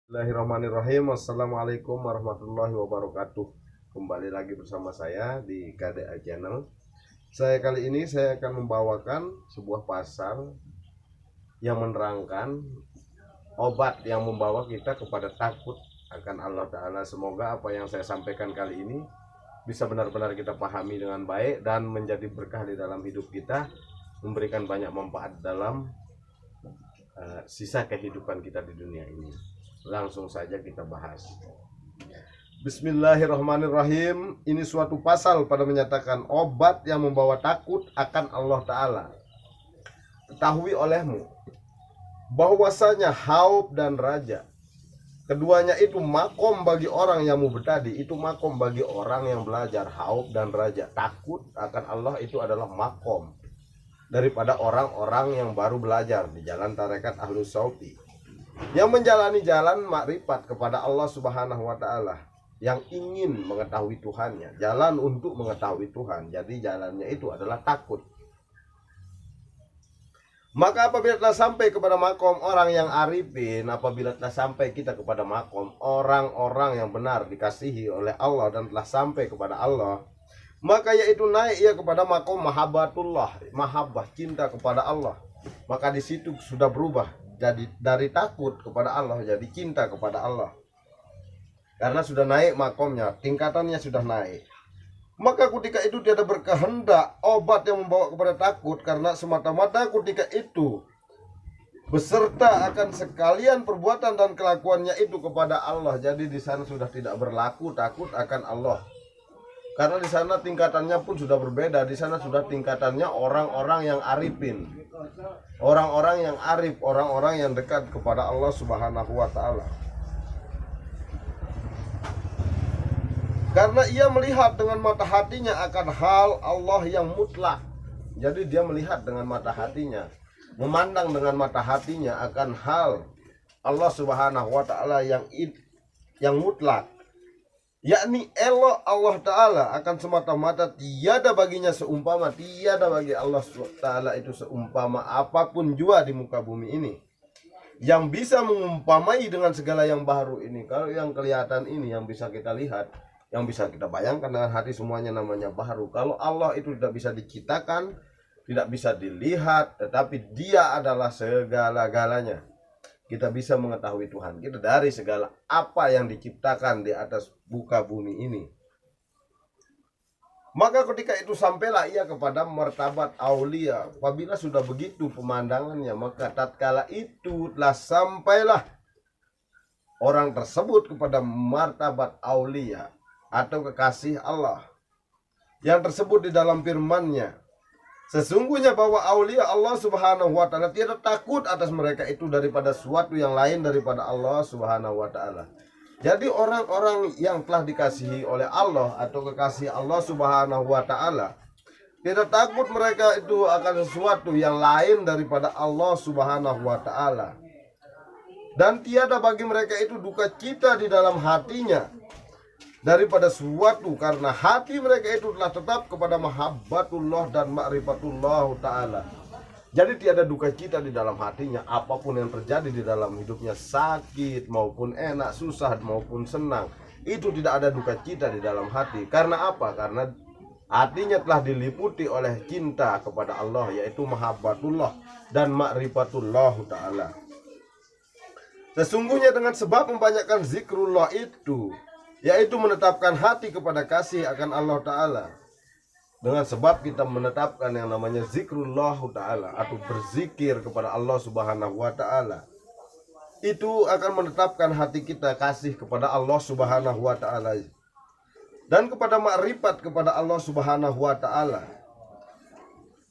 Bismillahirrahmanirrahim. Assalamualaikum warahmatullahi wabarakatuh. Kembali lagi bersama saya di KDA Channel. Kali ini saya akan membawakan sebuah pasal yang menerangkan obat yang membawa kita kepada takut akan Allah Ta'ala. Semoga apa yang saya sampaikan kali ini bisa benar-benar kita pahami dengan baik dan menjadi berkah di dalam hidup kita, memberikan banyak manfaat dalam sisa kehidupan kita di dunia ini. Langsung saja kita bahas. Bismillahirrahmanirrahim. Ini suatu pasal pada menyatakan obat yang membawa takut akan Allah Ta'ala. Ketahui olehmu bahwasanya haub dan raja, keduanya itu makom bagi orang yang mubtadi, itu makom bagi orang yang belajar. Haub dan raja, takut akan Allah itu adalah makom daripada orang-orang yang baru belajar di jalan tarekat Ahlus Saufi, yang menjalani jalan makrifat kepada Allah Subhanahu wa Ta'ala, yang ingin mengetahui Tuhannya, jalan untuk mengetahui Tuhan. Jadi jalannya itu adalah takut. Maka apabila telah sampai kepada makom orang yang arifin, apabila telah sampai kita kepada makom orang-orang yang benar dikasihi oleh Allah dan telah sampai kepada Allah, maka yaitu naik ia kepada makom mahabbatullah, mahabbah, cinta kepada Allah. Maka di situ sudah berubah jadi dari takut kepada Allah jadi cinta kepada Allah, karena sudah naik makomnya, tingkatannya sudah naik. Maka ketika itu tiada berkehendak obat yang membawa kepada takut, karena semata-mata ketika itu beserta akan sekalian perbuatan dan kelakuannya itu kepada Allah. Jadi di sana sudah tidak berlaku takut akan Allah, karena di sana tingkatannya pun sudah berbeda. Di sana sudah tingkatannya orang-orang yang arifin, orang-orang yang arif, orang-orang yang dekat kepada Allah Subhanahu wa Ta'ala. Karena ia melihat dengan mata hatinya akan hal Allah yang mutlak. Jadi dia melihat dengan mata hatinya, memandang dengan mata hatinya akan hal Allah Subhanahu wa Ta'ala yang mutlak, yakni elok Allah Ta'ala akan semata-mata tiada baginya seumpama, tiada bagi Allah Ta'ala itu seumpama apapun jua di muka bumi ini yang bisa mengumpamai dengan segala yang baru ini. Kalau yang kelihatan ini, yang bisa kita lihat, yang bisa kita bayangkan dengan hati, semuanya namanya baru. Kalau Allah itu tidak bisa diciptakan, tidak bisa dilihat, tetapi dia adalah segala-galanya. Kita bisa mengetahui Tuhan kita dari segala apa yang diciptakan di atas muka bumi ini. Maka ketika itu sampailah ia kepada martabat aulia. Apabila sudah begitu pemandangannya, maka tatkala itu telah sampailah orang tersebut kepada martabat aulia atau kekasih Allah, yang tersebut di dalam firman-Nya, sesungguhnya bahwa aulia Allah Subhanahu wa Ta'ala tiada takut atas mereka itu daripada suatu yang lain daripada Allah Subhanahu wa Ta'ala. Jadi orang-orang yang telah dikasihi oleh Allah atau kekasih Allah Subhanahu wa Ta'ala, tidak takut mereka itu akan sesuatu yang lain daripada Allah Subhanahu wa Ta'ala. Dan tiada bagi mereka itu duka cita di dalam hatinya daripada suatu, karena hati mereka itu telah tetap kepada mahabbatullah dan ma'rifatullah Ta'ala. Jadi tiada duka cita di dalam hatinya. Apapun yang terjadi di dalam hidupnya, sakit maupun enak, susah maupun senang, itu tidak ada duka cita di dalam hati. Karena apa? Karena hatinya telah diliputi oleh cinta kepada Allah, yaitu mahabbatullah dan ma'rifatullah Ta'ala. Sesungguhnya dengan sebab membanyakkan zikrullah itu, yaitu menetapkan hati kepada kasih akan Allah Ta'ala. Dengan sebab kita menetapkan yang namanya zikrullah Ta'ala atau berzikir kepada Allah Subhanahu wa Ta'ala, itu akan menetapkan hati kita kasih kepada Allah Subhanahu wa Ta'ala dan kepada makrifat kepada Allah Subhanahu wa Ta'ala.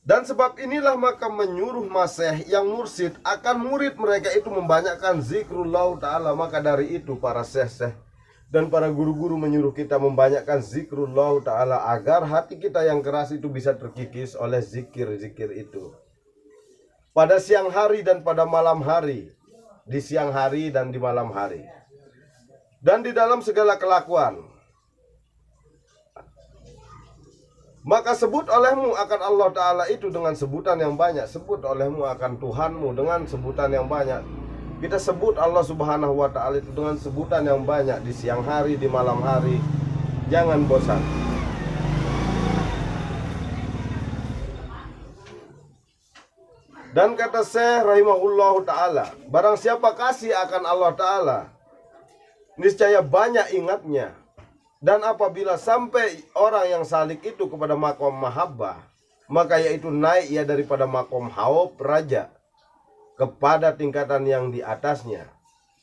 Dan sebab inilah maka menyuruh masyayikh yang mursyid akan murid mereka itu membanyakkan zikrullah Ta'ala. Maka dari itu para syekh dan para guru-guru menyuruh kita membanyakkan zikrullah Ta'ala, agar hati kita yang keras itu bisa terkikis oleh zikir-zikir itu pada siang hari dan pada malam hari, di siang hari dan di malam hari, dan di dalam segala kelakuan. Maka sebut olehmu akan Allah Ta'ala itu dengan sebutan yang banyak, sebut olehmu akan Tuhanmu dengan sebutan yang banyak, Kita sebut Allah Subhanahu wa Ta'ala itu dengan sebutan yang banyak di siang hari, di malam hari. Jangan bosan. Dan kata Syekh rahimahullahu ta'ala, barang siapa kasih akan Allah Ta'ala, niscaya banyak ingatnya. Dan apabila sampai orang yang salik itu kepada makom mahabbah, maka yaitu naik ia daripada makom haub raja kepada tingkatan yang di atasnya,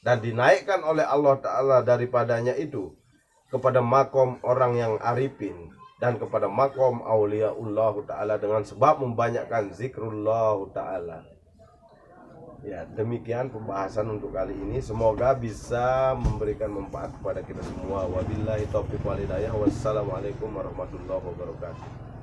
dan dinaikkan oleh Allah Ta'ala daripadanya itu kepada makom orang yang arifin, dan kepada makom auliaullah Ta'ala dengan sebab membanyakkan zikrullah Ta'ala. Ya, demikian pembahasan untuk kali ini. Semoga bisa memberikan manfaat kepada kita semua. Wabillahi taufiq wal hidayah. Wassalamualaikum warahmatullahi wabarakatuh.